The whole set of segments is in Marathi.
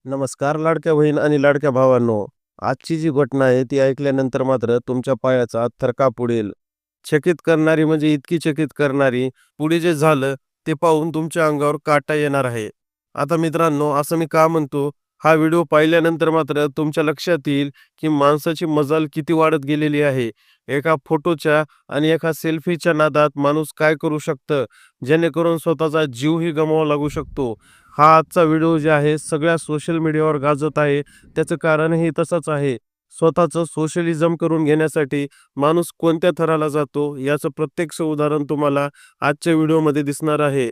नमस्कार लाडक्या बहीण आणि लाडक्या भावांनो. आजची जी घटना आहे ती ऐकल्यानंतर मात्र तुमच्या पायाचा थरकाप उडेल. चकित करणारी म्हणजे इतकी चकित करणारी, पुढे जे झालं ते पाहून तुमच्या अंगावर काटा येणार आहे. आता मित्रांनो, असं मी का म्हणतो, हा व्हिडिओ पाहिल्यानंतर मात्र तुमच्या लक्षात येईल की माणसाची मजाल किती वाढत गेलेली आहे. एका फोटोच्या आणि एका सेल्फीच्या नादात माणूस काय करू शकतं, जेणेकरून स्वतःचा जीवही गमवावा लागू शकतो. हा आजचा व्हिडिओ जे आहे सगळ्या सोशल मीडियावर गाजत आहे. त्याचं कारणही तसंच आहे. स्वतःचं सोशलिझम करून घेण्यासाठी माणूस कोणत्या थराला जातो याचं प्रत्यक्ष उदाहरण तुम्हाला आजच्या व्हिडिओमध्ये दिसणार आहे.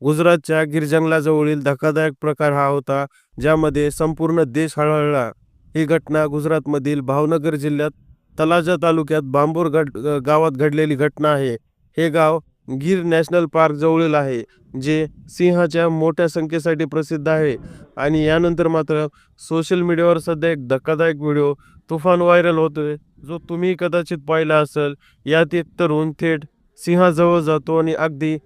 गुजरातच्या गिर जंगलाजवळील धक्कादायक प्रकार हा होता, ज्यामध्ये संपूर्ण देश हळहळला. ही घटना गुजरातमधील भावनगर जिल्ह्यात तलाजा तालुक्यात गावात घडलेली घटना आहे. हे गाव गीर नॅशनल पार्क जवळील आहे, जे सिंहाच्या मोठ्या संख्येसाठी प्रसिद्ध आहे. आणि यानंतर मात्र सोशल मीडियावर सध्या एक धक्कादायक व्हिडिओ तुफान व्हायरल होतोय, जो तुम्ही कदाचित पाहिला असेल. यात एक तरुण थेट सिंहाजवळ जातो आणि अगदी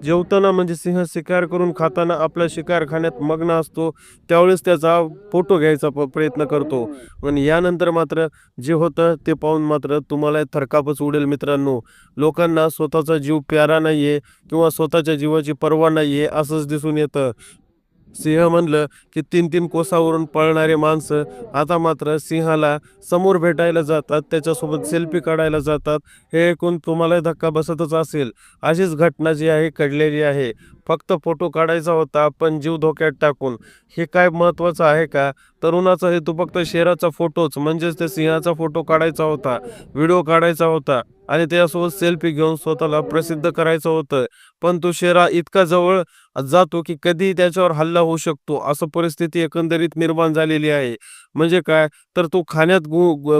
जेवताना म्हणजे सिंह शिकार करून खाताना आपला शिकार खाण्यात मग्न असतो, त्यावेळेस त्याचा फोटो घ्यायचा प्रयत्न करतो. पण यानंतर मात्र जे होतं ते पाहून मात्र तुम्हाला थरकापच उडेल मित्रांनो. लोकांना स्वतःचा जीव प्यारा नाहीये किंवा स्वतःच्या जीवाची पर्वा नाहीये असंच दिसून येतं. सिंह म्हणलं की 3-3 कोसावरून पळणारे माणसं आता मात्र सिंहाला समोर भेटायला जातात, त्याच्यासोबत सेल्फी काढायला जातात. हे ऐकून तुम्हाला धक्का बसतच असेल. अशीच घटना जी आहे घडलेली आहे. फक्त फोटो काढायचा होता, पण जीव धोक्यात टाकून. हे काय महत्त्वाचं आहे का? तरुणाचा हेतू फक्त शेराचा फोटोच म्हणजेच त्या सिंहाचा फोटो काढायचा होता, व्हिडिओ काढायचा होता आणि त्याच्यासोबत सेल्फी घेऊन स्वतःला प्रसिद्ध करायचं होतं. पण तो शेरा इतका जवळ जातो की कधीही त्याच्यावर हल्ला होऊ शकतो, असं परिस्थिती एकंदरीत निर्माण झालेली आहे. म्हणजे काय, तर तो खाण्यात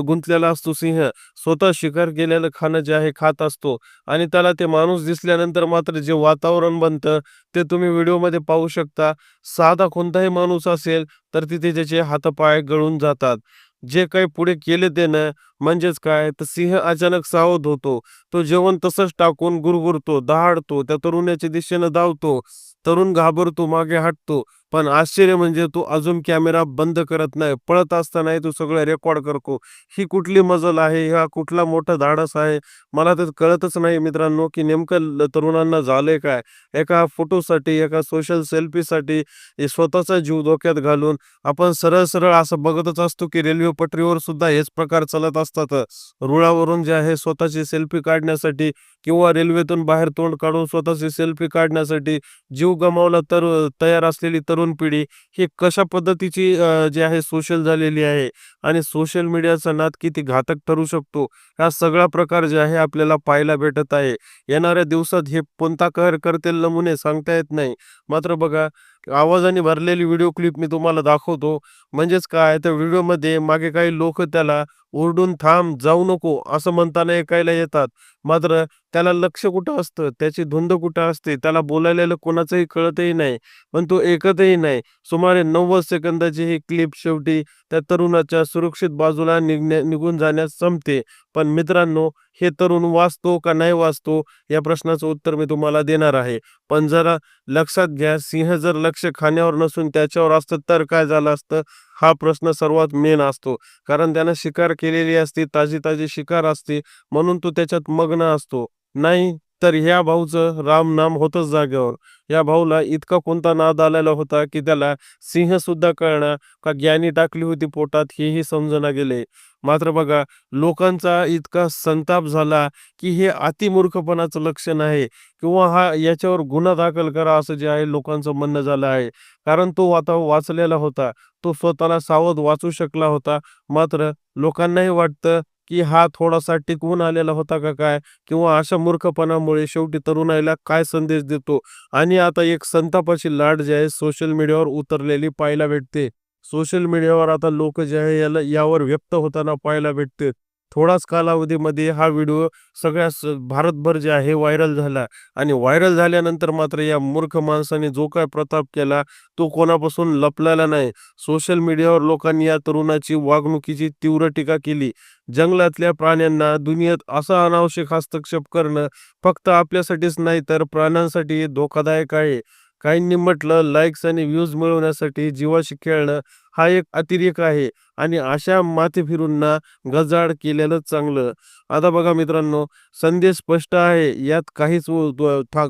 गुंतलेला असतो सिंह. स्वतः शिकार केलेलं खाणं जे आहे खात असतो आणि त्याला ते माणूस दिसल्यानंतर मात्र जे वातावरण बनतं ते तुम्ही व्हिडिओमध्ये पाहू शकता. साधा कोणताही माणूस असेल तर तिथे त्याचे हातपाय गळून जातात. जे काही पुढे केले त्यानं, म्हणजेच काय, तर सिंह अचानक सावध होतो. तो जेवण तसंच टाकून गुरगुरतो, दहाडतो, त्या तरुणाच्या दिशेनं धावतो. तरुण घाबरतो, मागे हटतो. पण आश्चर्य म्हणजे तो अजून कॅमेरा बंद करत नाही. पळत असतानाही तो सगळं रेकॉर्ड करतो. ही कुठली मजल आहे? हा कुठला मोठा धाडस आहे? मला तर कळतच नाही मित्रांनो, की नेमकं तरुणांना झालंय काय? एका फोटोसाठी, एका सोशल सेल्फीसाठी हे स्वतःचा जीव धोक्यात घालून आपण सरळ-सरळ असं बघतच असतो, की रेल्वे पटरीवर सुद्धा हेच प्रकार चालत असतात. रुळावरून जे आहे स्वतःची सेल्फी काढण्यासाठी किंवा रेल्वेतून बाहेर तोंड काढून स्वतःची सेल्फी काढण्यासाठी जीव गमावला तर तयार असलेली तरुण पिढी ही कशा पद्धतीची जी आहे सोशल झालेली आहे आणि सोशल मीडियाचा नाद किती घातक ठरू शकतो, हा सगळा प्रकार जे आहे आपल्याला पाहायला भेटत आहे. येणाऱ्या दिवसात हे कोणता कहर करतील नमुने सांगता येत नाही. मात्र बघा, आवाजाने भरलेली व्हिडिओ क्लिप मी तुम्हाला दाखवतो. म्हणजेच काय, त्या व्हिडिओमध्ये मागे काही लोक त्याला ओरडून "थांब, जाऊ नको" असं म्हणताना ऐकायला येतात. मात्र त्याला लक्ष कुठं असतं, त्याची धुंद कुठं असते, त्याला बोलायलेलं कोणाचंही कळतही नाही, पण तो ऐकतही नाही. सुमारे 90 सेकंदाची ही क्लिप शेवटी त्या तरुणाच्या सुरक्षित बाजूला निघून जाण्यास संपते. पण मित्रांनो, हे तरुण वाचतो का नाही वाचतो या प्रश्नाचं उत्तर मी तुम्हाला देणार आहे. पण जरा लक्षात घ्या, सिंह जर लक्ष खाण्यावर नसून त्याच्यावर असतं तर काय झालं असतं? हा प्रश्न सर्वात मेन असतो. कारण त्यानं शिकार केलेली असते, ताजी-ताजी शिकार असते, म्हणून तो त्याच्यात मग्न असतो. नाही तर ह्या भाऊचं रामनाम होतंच जागेवर. या भाऊला इतका कोणता नाद आलेला होता, की त्याला सिंहसुद्धा कळना का ज्ञानी टाकली होती पोटात हेही समजना गेले. मात्र बघा, लोकांचा इतका संताप झाला, की हे अतिमूर्खपणाचं लक्षण आहे किंवा हा याच्यावर गुन्हा दाखल करा असं जे आहे लोकांचं म्हणणं झालं आहे. कारण तो आता वाचलेला होता. तो स्वतःला सावध वाचू शकला होता. मात्र लोकांनाही वाटतं, की हा थोडासा टिकवून आलेला होता का काय? किंवा अशा मूर्खपणामुळे शेवटी तरुणाईला काय संदेश देतो? आणि आता एक संतापाची लाट जी आहे सोशल मीडियावर उतरलेली पाहायला भेटते. सोशल मीडियावर आता लोक जे आहे यावर व्यक्त होताना पाहायला भेटते. थोडाच कालावधीमध्ये हा व्हिडिओ सगळ्या भारतभर जे आहे व्हायरल झाला आणि व्हायरल झाल्यानंतर मात्र या मूर्ख माणसाने जो काय प्रताप केला तो कोणापासून लपलेला नाही. सोशल मीडियावर लोकांनी या तरुणाची वागणुकीची तीव्र टीका केली. जंगलातल्या प्राण्यांना दुनियेत असा अनावश्यक हस्तक्षेप करणं फक्त आपल्यासाठीच नाही तर प्राण्यांसाठी धोकादायक आहे. काहींनी म्हटलं लाईक्स आणि व्ह्यूज मिळवण्यासाठी जीवाशी खेळणं हा एक अतिरेक आहे आणि अशा माथेफिरूंना गजाआड केलेलं चांगलं. आता बघा मित्रांनो, संदेश स्पष्ट आहे. यात काहीच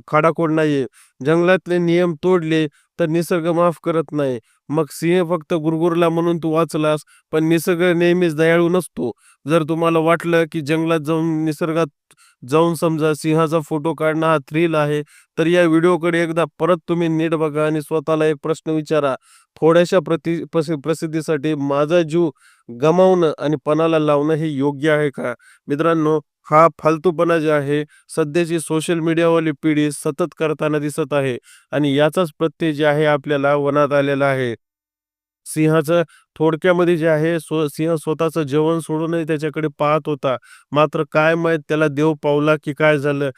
खाडाखोड नाहीये. जंगलातले नियम तोडले तर निसर्ग माफ करत नाही. मग सिंह फक्त गुरगुरला म्हणून तू वाचलास, पण निसर्ग नेहमीच दयाळू नसतो. जर तुम्हाला वाटलं की जंगलात जाऊन निसर्गात जाऊन समजा सिंहाचा फोटो काढणं हा थ्रिल आहे, तर या व्हिडिओकडे एकदा परत तुम्ही नीट बघा आणि स्वतःला एक प्रश्न विचारा. थोड्याशा प्रसिद्धीसाठी माझा जीव गमावणं आणि पणाला लावणं हे योग्य आहे का? मित्रांनो, हा फालतूपणा जे आहे सध्याची सोशल मीडियावाली पिढी सतत करताना दिसत आहे आणि याचाच प्रत्यय जे आहे आपल्याला वनात आलेला आहे. सिंहाचं थोडक्यामध्ये जे आहे सिंह स्वतःचं जेवण सोडूनही त्याच्याकडे पाहत होता. मात्र काय माहीत त्याला देव पावला की काय झालं?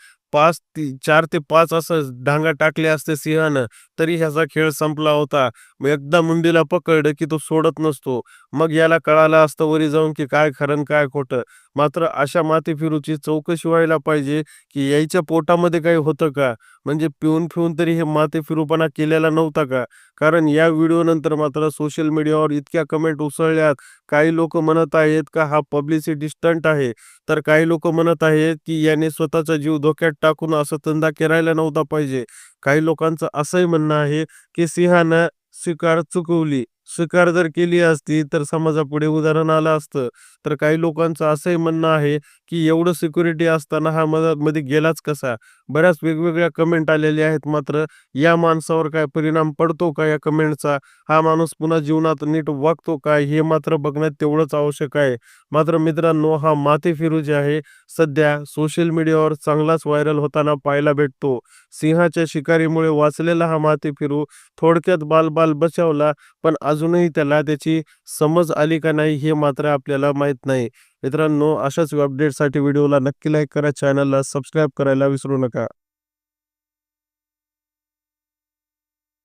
4 ते 5 असं डांगा टाकले असते सिंहानं, तरी ह्याचा खेळ संपला होता. मग एकदा मुंडीला पकडलं की तो सोडत नसतो. मग याला कळालं असतं वरी जाऊन की काय खरं आणि काय खोटं. मात्र अशा माथेफिरूची चौकशी व्हायला पाहिजे की याच्या पोटामध्ये काही होतं का? म्हणजे पिऊन-फिऊन तरी हे माथेफिरूपणा केलेला नव्हता का? कारण या व्हिडिओनंतर मात्र सोशल मीडियावर इतक्या कमेंट उसळल्यात. काही लोकं म्हणत आहेत का हा पब्लिसिटी स्टंट आहे. तर काही लोकं म्हणत आहेत की याने स्वतःचा जीव धोक्यात टाकून असा धंदा करायला नव्हता पाहिजे. काही लोकांचं असंही म्हणणं आहे की सिंहानं शिकार चुकवली. शिकार जर केली असती तर समाजापुढे उदाहरण आलं असतं. तर काही लोकांचं असंही म्हणणं आहे की एवढं सिक्युरिटी असताना हा मध्ये गेलाच कसा? बऱ्याच वेगवेगळ्या कमेंट आलेल्या आहेत. मात्र या माणसावर काय परिणाम पडतो का या कमेंटचा? हा माणूस पुन्हा जीवनात नीट वागतो का? हे मात्र बघणं तेवढंच आवश्यक आहे. मात्र मित्रांनो, हा माथेफिरू जे आहे सध्या सोशल मीडियावर चांगलाच व्हायरल होताना पाहायला भेटतो. सिंहाच्या शिकारीमुळे वाचलेला हा माथेफिरू थोडक्यात बाल बचावला, पण अजूनही त्याला त्याची समज आली का नाही हे मात्र आपल्याला माहीत नाही. मित्रांनो, अशाच अपडेटसाठी व्हिडिओला नक्की लाईक करा, चॅनलला सबस्क्राईब करायला विसरू नका.